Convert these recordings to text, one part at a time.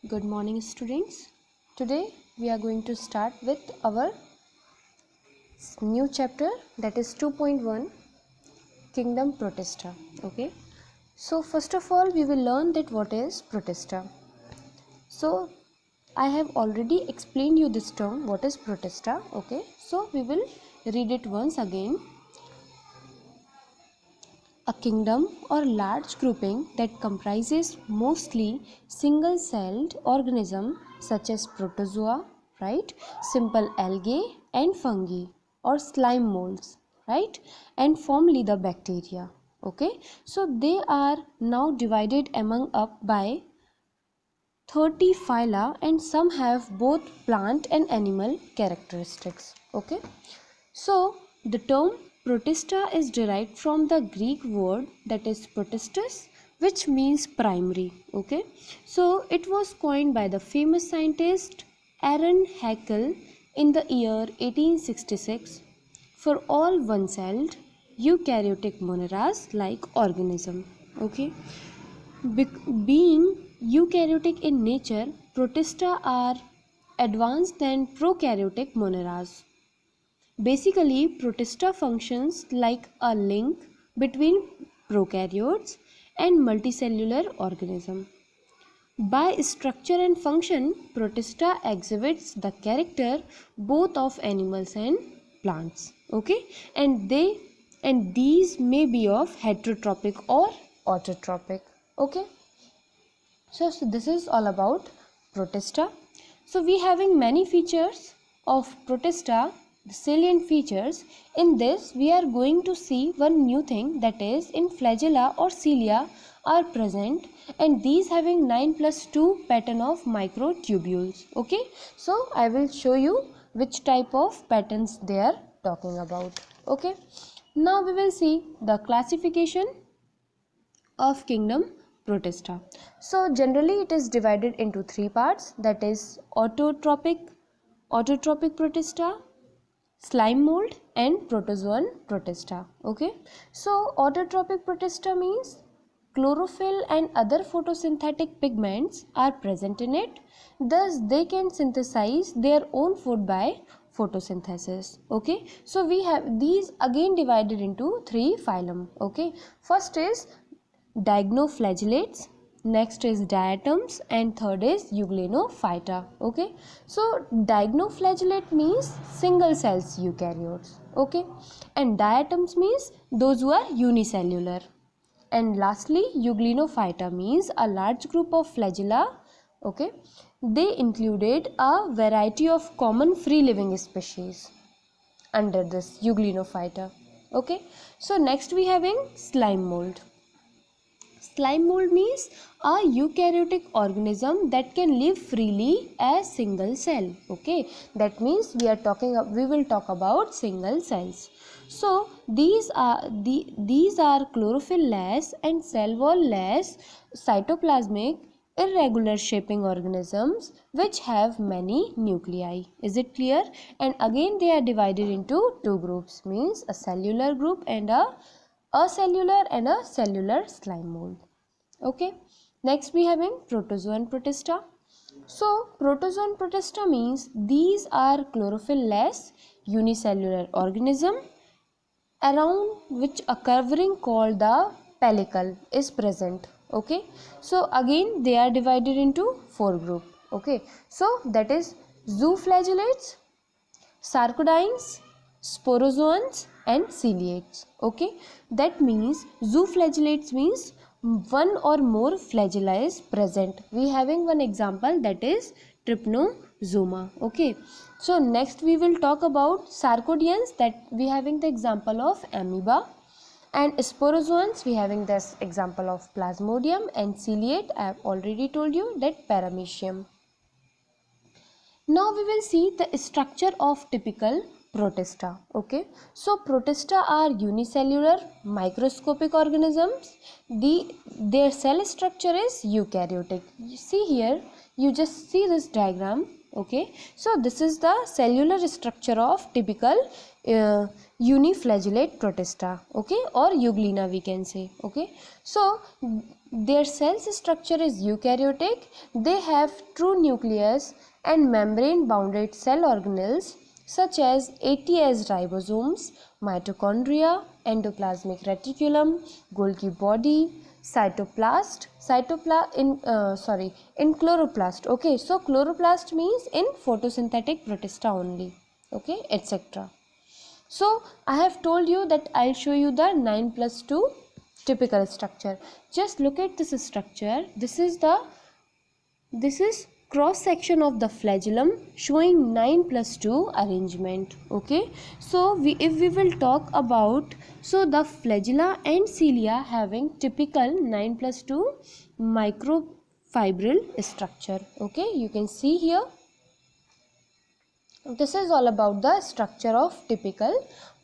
Good morning, students. Today we are going to start with our new chapter, that is 2.1 Kingdom Protista. Okay, so first of all we will learn that what is Protista. So I have already explained you this term, what is Protista. Okay, so we will read it once again. A kingdom or large grouping that comprises mostly single-celled organisms such as protozoa, right, simple algae and fungi, or slime molds, right, and formerly the bacteria. Okay, so they are now divided among up by 30 phyla, and some have both plant and animal characteristics. Okay, so the term Protista is derived from the Greek word that is protistus, which means primary. Okay, so it was coined by the famous scientist Aaron Haeckel in the year 1866 for all one-celled eukaryotic monoras like organism. Okay, being eukaryotic in nature, Protista are advanced than prokaryotic monoras. Basically, Protista functions like a link between prokaryotes and multicellular organisms. By structure and function, Protista exhibits the character both of animals and plants. Okay, and these may be of heterotrophic or autotrophic. Okay, so this is all about Protista. So we having many features of Protista, the salient features. In this we are going to see one new thing, that is in flagella or cilia are present, and these having 9+2 pattern of microtubules. Okay, so I will show you which type of patterns they are talking about. Okay, now we will see the classification of kingdom Protista. So generally it is divided into three parts, that is autotrophic Protista, slime mold and protozoan Protista. Okay, so autotrophic Protista means chlorophyll and other photosynthetic pigments are present in it, thus they can synthesize their own food by photosynthesis. Okay, so we have these again divided into three phylum. Okay, first is Diagnosflagellates, next is diatoms, and third is Euglenophyta. Okay, so diagnosflagellate means single cells eukaryotes. Okay, and diatoms means those who are unicellular, and lastly Euglenophyta means a large group of flagella. Okay, they included a variety of common free living species under this Euglenophyta. Okay, so next we having slime mold. Slime mold means a eukaryotic organism that can live freely as single cell. Okay, that means we will talk about single cells. So these are chlorophyll-less and cell wall-less cytoplasmic irregular shaping organisms which have many nuclei. Is it clear? And again they are divided into two groups, means a cellular group and a acellular and a cellular slime mold. Okay, next we having protozoan Protista. So protozoan Protista means these are chlorophyll-less unicellular organism around which a covering called the pellicle is present. Okay, so again they are divided into four groups. Okay, so that is zooflagellates, sarcodines, sporozoans and ciliates. Okay, that means zooflagellates means one or more flagella is present. We having one example, that is trypanosoma. Okay, so next we will talk about sarcodians, that we having the example of amoeba, and sporozoans we having this example of plasmodium, and ciliate I have already told you that paramecium. Now we will see the structure of typical Protista. Okay, so Protista are unicellular microscopic organisms. Their cell structure is eukaryotic. You see here, you just see this diagram. Okay, so this is the cellular structure of typical uniflagellate protista, okay, or euglena we can say, okay. So their cells structure is eukaryotic. They have true nucleus and membrane bounded cell organelles such as ATS ribosomes, mitochondria, endoplasmic reticulum, Golgi body, in chloroplast, okay. So chloroplast means in photosynthetic protista only, okay, etc. So I have told you that I'll show you the 9+2 typical structure. Just look at this structure. This is cross section of the flagellum showing 9+2 arrangement, okay. So if we will talk about, so the flagella and cilia having typical 9+2 microfibril structure, okay. You can see here. This is all about the structure of typical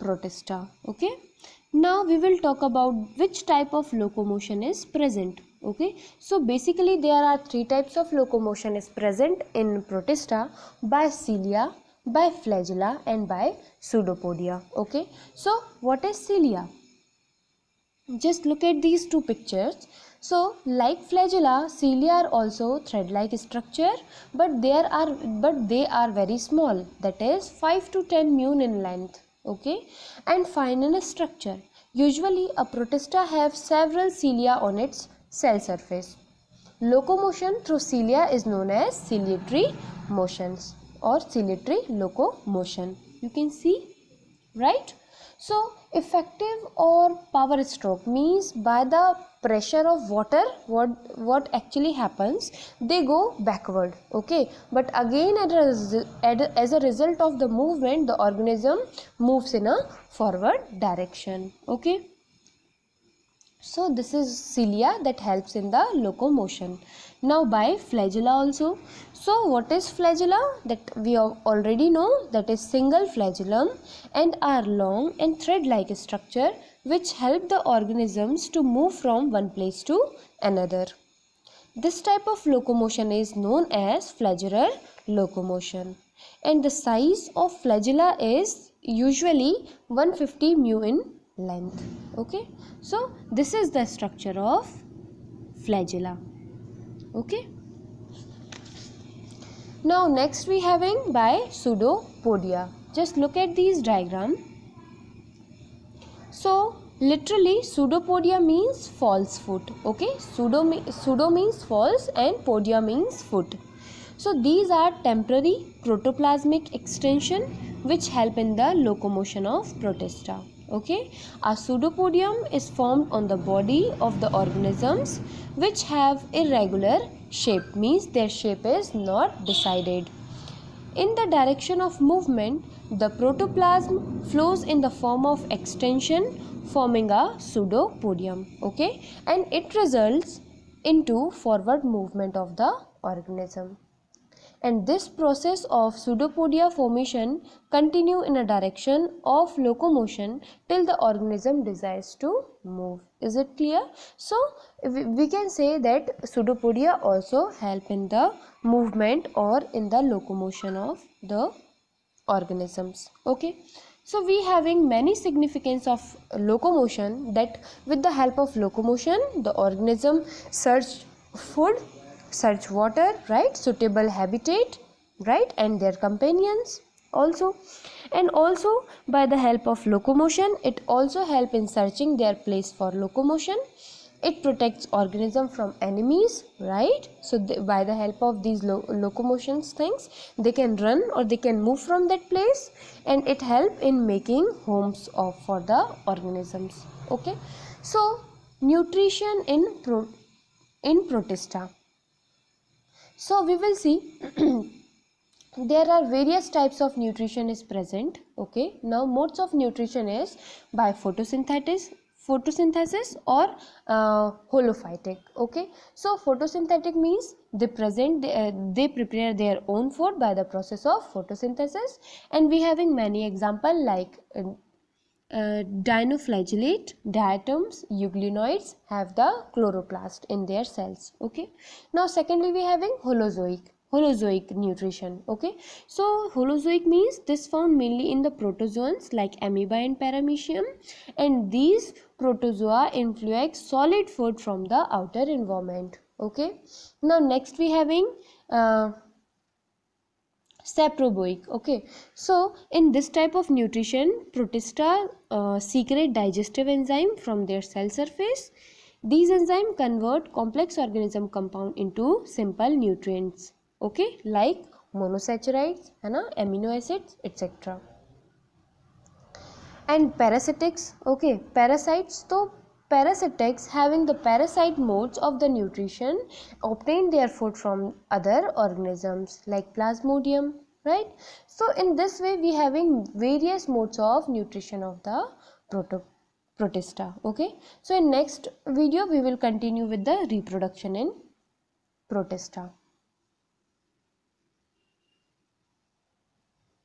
protista, okay. Now we will talk about which type of locomotion is present, okay. So basically there are three types of locomotion is present in protista: by cilia, by flagella, and by pseudopodia, okay. So what is cilia? Just look at these two pictures. So like flagella, cilia are also thread-like structure, but they are very small, that is 5 to 10 μ in length, okay, and fine in structure. Usually a protista have several cilia on its cell surface. Locomotion through cilia is known as ciliary motions or ciliary locomotion. You can see, right? So effective or power stroke means by the pressure of water, what actually happens, they go backward, okay, but again as a result of the movement, the organism moves in a forward direction, okay. So this is cilia that helps in the locomotion. Now by flagella also. So what is flagella? That we already know, that is single flagellum and are long and thread-like structure which help the organisms to move from one place to another. This type of locomotion is known as flagellar locomotion, and the size of flagella is usually 150 μ in length, okay. So this is the structure of flagella, okay. Now next we having by pseudopodia. Just look at these diagram. So literally pseudopodia means false foot, okay. Pseudo means false and podia means foot. So these are temporary protoplasmic extension which help in the locomotion of protista, okay. A pseudopodium is formed on the body of the organisms which have irregular shape, means their shape is not decided. In the direction of movement, the protoplasm flows in the form of extension, forming a pseudopodium, okay, and it results into forward movement of the organism. And this process of pseudopodia formation continue in a direction of locomotion till the organism desires to move. Is it clear? So we can say that pseudopodia also help in the movement or in the locomotion of the organisms, okay. So we having many significance of locomotion, that with the help of locomotion the organism search food, search water, right, suitable habitat, right, and their companions also. And also by the help of locomotion it also help in searching their place for locomotion. It protects organism from enemies, right. So by the help of these locomotions things, they can run or they can move from that place, and it help in making homes for the organisms, okay. So nutrition in protista. So we will see there are various types of nutrition is present, okay. Now modes of nutrition is by photosynthesis or holophytic, okay. So photosynthetic means they prepare their own food by the process of photosynthesis, and we having many example like dinoflagellate, diatoms, euglenoids have the chloroplast in their cells, okay. Now secondly we having holozoic. Holozoic nutrition. Okay, so Holozoic means this found mainly in the protozoans like amoeba and paramecium, and these protozoa influence solid food from the outer environment. Okay, now next we having saproboic. Okay, so in this type of nutrition, protista secrete digestive enzyme from their cell surface. These enzymes convert complex organism compound into simple nutrients. Okay, like monosaccharides, है ना, amino acids, etc. And parasitics. Okay, parasites. So parasitics having the parasite modes of the nutrition obtain their food from other organisms like plasmodium, right? So in this way we having various modes of nutrition of the protista. Okay, so in next video we will continue with the reproduction in protista.